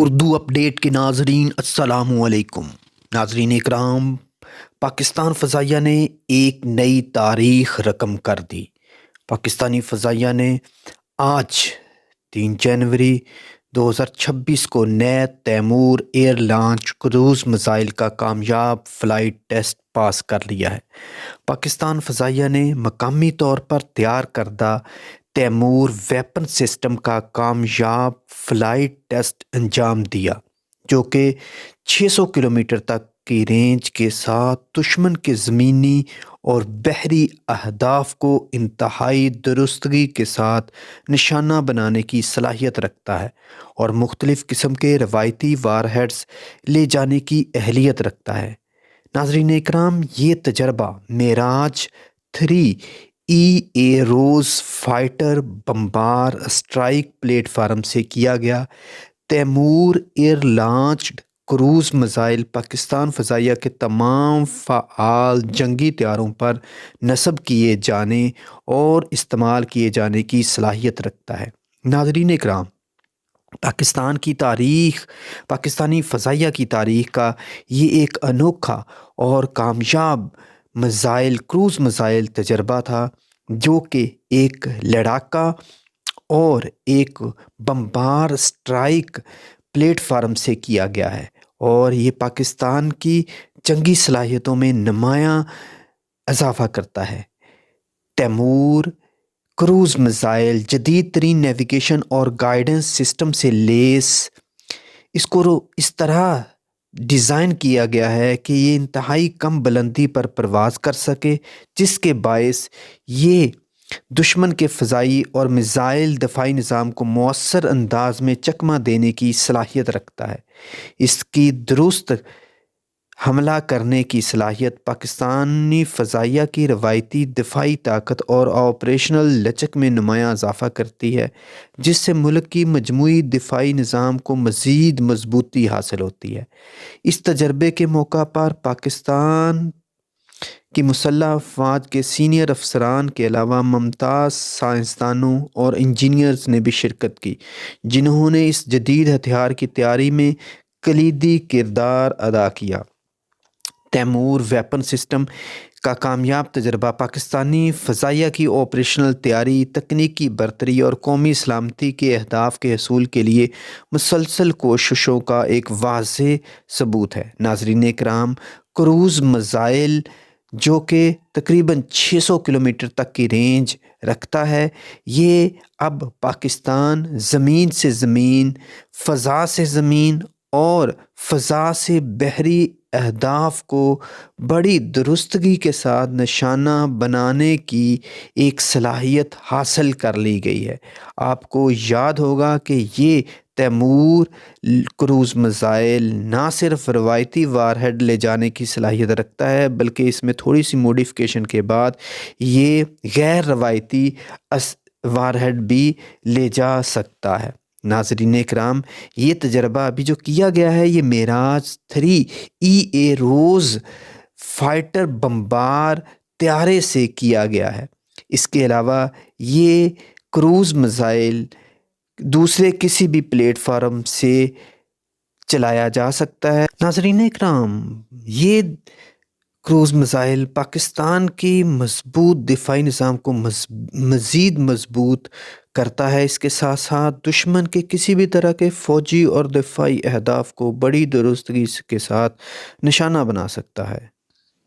Urdu update کے ناظرین السلام علیکم۔ ناظرین اکرام، پاکستان فضائیہ نے ایک نئی تاریخ رقم کر دی۔ پاکستانی فضائیہ نے آج 3 جنوری 2026 کو نئے Taimoor air launch cruise missile کا کامیاب فلائٹ ٹیسٹ پاس کر لیا ہے۔ پاکستان فضائیہ نے مقامی طور پر تیار کردہ تیمور ویپن سسٹم کا کامیاب فلائٹ ٹیسٹ انجام دیا، جو کہ 600 کلومیٹر تک کی رینج کے ساتھ دشمن کے زمینی اور بحری اہداف کو انتہائی درستگی کے ساتھ نشانہ بنانے کی صلاحیت رکھتا ہے اور مختلف قسم کے روایتی وار ہیڈز لے جانے کی اہلیت رکھتا ہے۔ ناظرین اکرام، یہ تجربہ Mirage 3 ROSE fighter bomber strike platform فارم سے کیا گیا۔ Taimoor air launched cruise missile Pakistan فضائیہ کے تمام فعال جنگی طیاروں پر نصب کیے جانے اور استعمال کیے جانے کی صلاحیت رکھتا ہے۔ ناظرین اکرام، پاکستانی فضائیہ کی تاریخ کا یہ ایک انوکھا اور کامیاب کروز میزائل تجربہ تھا، جو کہ ایک لڑاکا اور ایک بمبار اسٹرائک پلیٹ فارم سے کیا گیا ہے، اور یہ پاکستان کی جنگی صلاحیتوں میں نمایاں اضافہ کرتا ہے۔ تیمور کروز میزائل جدید ترین نیویگیشن اور گائیڈنس سسٹم سے لیس، اس کو اس طرح ڈیزائن کیا گیا ہے کہ یہ انتہائی کم بلندی پر پرواز کر سکے، جس کے باعث یہ دشمن کے فضائی اور میزائل دفاعی نظام کو مؤثر انداز میں چکمہ دینے کی صلاحیت رکھتا ہے۔ اس کی درست حملہ کرنے کی صلاحیت پاکستانی فضائیہ کی روایتی دفاعی طاقت اور آپریشنل لچک میں نمایاں اضافہ کرتی ہے، جس سے ملک کی مجموعی دفاعی نظام کو مزید مضبوطی حاصل ہوتی ہے۔ اس تجربے کے موقع پر پاکستان کی مسلح افواج کے سینئر افسران کے علاوہ ممتاز سائنسدانوں اور انجینئرز نے بھی شرکت کی، جنہوں نے اس جدید ہتھیار کی تیاری میں کلیدی کردار ادا کیا۔ تیمور ویپن سسٹم کا کامیاب تجربہ پاکستانی فضائیہ کی آپریشنل تیاری، تکنیکی برتری اور قومی سلامتی کے اہداف کے حصول کے لیے مسلسل کوششوں کا ایک واضح ثبوت ہے۔ ناظرین اکرام، کروز میزائل جو کہ تقریباً 600 کلومیٹر تک کی رینج رکھتا ہے، یہ اب پاکستان زمین سے زمین، فضا سے زمین اور فضا سے بحری اہداف کو بڑی درستگی کے ساتھ نشانہ بنانے کی ایک صلاحیت حاصل کر لی گئی ہے۔ آپ کو یاد ہوگا کہ یہ تیمور کروز میزائل نہ صرف روایتی وار ہیڈ لے جانے کی صلاحیت رکھتا ہے، بلکہ اس میں تھوڑی سی موڈیفیکیشن کے بعد یہ غیر روایتی وار ہیڈ بھی لے جا سکتا ہے۔ ناظرین اکرام، یہ تجربہ ابھی جو کیا گیا ہے، یہ معراج 3 ایروز فائٹر بمبار طیارے سے کیا گیا ہے۔ اس کے علاوہ یہ کروز میزائل دوسرے کسی بھی پلیٹ فارم سے چلایا جا سکتا ہے۔ ناظرین اکرام، یہ کروز میزائل پاکستان کی مضبوط دفاعی نظام کو مزید مضبوط کرتا ہے۔ اس کے ساتھ ساتھ دشمن کے کسی بھی طرح کے فوجی اور دفاعی اہداف کو بڑی درستگی کے ساتھ نشانہ بنا سکتا ہے۔